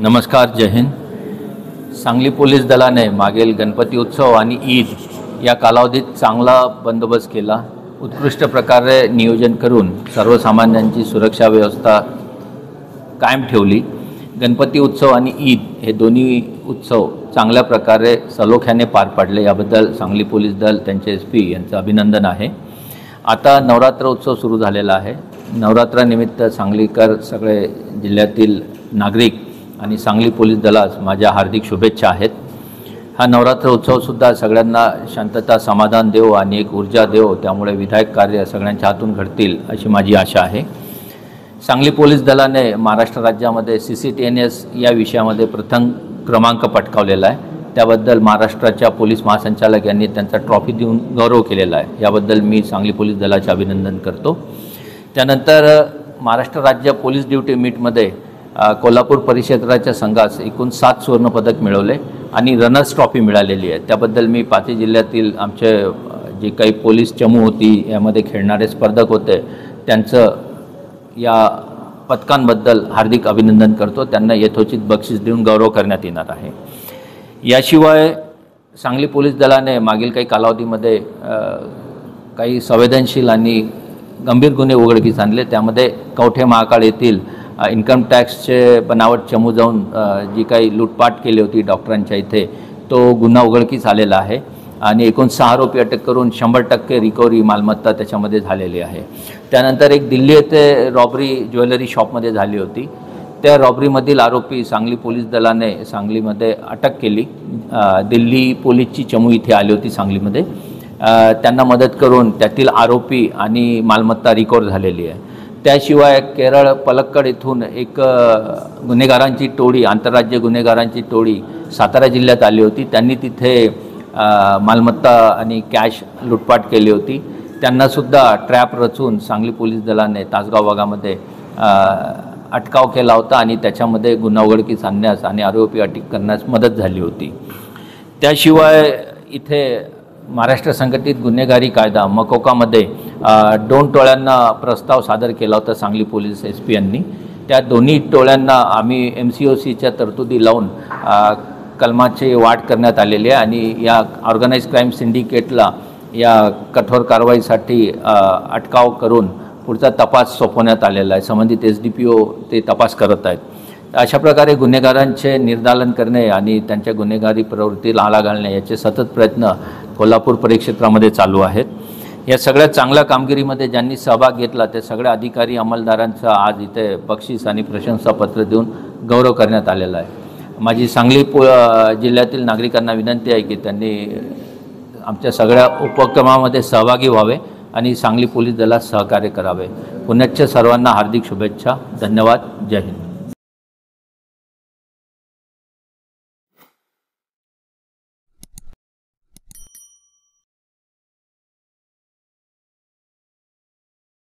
नमस्कार, जय हिंद। सांगली पोलीस दलाने मागील गणपती उत्सव आणि ईद या कालावधीत चांगला बंदोबस्त केला। उत्कृष्ट प्रकारे नियोजन करून सर्वसामान्यांची सुरक्षा व्यवस्था कायम ठेवली। गणपती उत्सव आणि ईद हे दोन्ही उत्सव चांगल्या प्रकारे सलोख्याने पार पाडले, याबद्दल सांगली पोलीस दल त्यांचे SP यांचं अभिनंदन आहे। आता नवरात्र उत्सव सुरू झालेला आहे। नवरात्रानिमित्त सांगलीकर सगळे जिल्ह्यातील नागरिक आणि सांगली पोलीस दलास माझ्या हार्दिक शुभेच्छा आहेत। हा नवरात्र उत्सवसुद्धा सगळ्यांना शांतता, समाधान देव आणि एक ऊर्जा देव, त्यामुळे विधायक कार्य सगळ्यांच्या हातून घडतील अशी माझी आशा आहे। सांगली पोलीस दलाने महाराष्ट्र राज्यामध्ये CCTNS या विषयामध्ये प्रथम क्रमांक पटकावलेला आहे। त्याबद्दल महाराष्ट्राच्या पोलीस महासंचालक यांनी त्यांचा ट्रॉफी देऊन गौरव केलेला आहे। याबद्दल मी सांगली पोलीस दलाचे अभिनंदन करतो। त्यानंतर महाराष्ट्र राज्य पोलीस ड्युटी मीटमध्ये कोल्हापूर परिक्षेत्राच्या संघास एकूण 7 सुवर्ण पदक मिळवले आणि रनर्स ट्रॉफी मिळालेली आहे। त्याबद्दल मी 5 जिल्ह्यातील आमचे जे काही पोलीस चमू होती यामध्ये खेळणारे स्पर्धक होते त्यांचं या पदकांबद्दल हार्दिक अभिनंदन करतो। त्यांना यथोचित बक्षीस देऊन गौरव करण्यात येणार आहे। याशिवाय सांगली पोलीस दलाने मागील काही कालावधीमध्ये काही संवेदनशील आणि गंभीर गुन्हे उघडकीस आणले। त्यामध्ये कवठे महाकाळ येथील इन्कम टॅक्सचे बनावट चमू जाऊन जी काही लूटपाट केली होती डॉक्टरांच्या इथे, तो गुन्हा उघडकीस आलेला आहे आणि एकूण 6 आरोपी अटक करून 100% रिकव्हरी मालमत्ता त्याच्यामध्ये झालेली आहे। त्यानंतर एक दिल्ली येथे रॉबरी ज्वेलरी शॉपमध्ये झाली होती। त्या रॉबरीमधील आरोपी सांगली पोलीस दलाने सांगलीमध्ये अटक केली। दिल्ली पोलीसची चमू इथे आली होती सांगलीमध्ये, त्यांना मदत करून त्यातील आरोपी आणि मालमत्ता रिकव्हर झालेली आहे। त्याशिवाय केरळ पलक्कड येथून एक गुन्हेगारांची टोळी, आंतरराज्य गुन्हेगारांची टोळी सातारा जिल्ह्यात आली होती। त्यांनी तिथे मालमत्ता आणि कॅश लूटपाट केली होती। त्यांनासुद्धा ट्रॅप रचून सांगली पोलीस दलाने तासगाव भागामध्ये अटकाव केला होता आणि त्याच्यामध्ये गुन्हा उघडकीस आणण्यास आणि आरोपी अटक करण्यास मदत झाली होती। त्याशिवाय इथे महाराष्ट्र संघटित गुन्हेगारी कायदा मकोकामध्ये 2 टोळ्यांना प्रस्ताव सादर केला होता सांगली पोलीस SP यांनी। त्या दोन्ही टोळ्यांना आम्ही MCOCच्या तरतुदी लावून कलमाची वाढ करण्यात आलेली आहे आणि या ऑर्गनाइज क्राईम सिंडिकेटला या कठोर कारवाईसाठी अटकाव करून पुढचा तपास सोपवण्यात आलेला आहे। संबंधित SDPO ते तपास करत आहेत। अशा प्रकारे गुन्हेगारांचे निर्दालन करणे आणि त्यांच्या गुन्हेगारी प्रवृत्तीला आळा घालणे याचे सतत प्रयत्न कोल्हापूर परिक्षेत्रामध्ये चालू आहेत। या सगळ्या चांगल्या कामगिरीमध्ये ज्यांनी सहभाग घेतला ते सगळ्या अधिकारी अंमलदारांचा आज इथे बक्षीस आणि प्रशंसापत्र देऊन गौरव करण्यात आलेला आहे। माझी सांगली जिल्ह्यातील नागरिकांना विनंती आहे की त्यांनी आमच्या सगळ्या उपक्रमामध्ये सहभागी व्हावे आणि सांगली पोलीस दलात सहकार्य करावे। पुनश्च सर्वांना हार्दिक शुभेच्छा। धन्यवाद। जय हिंद।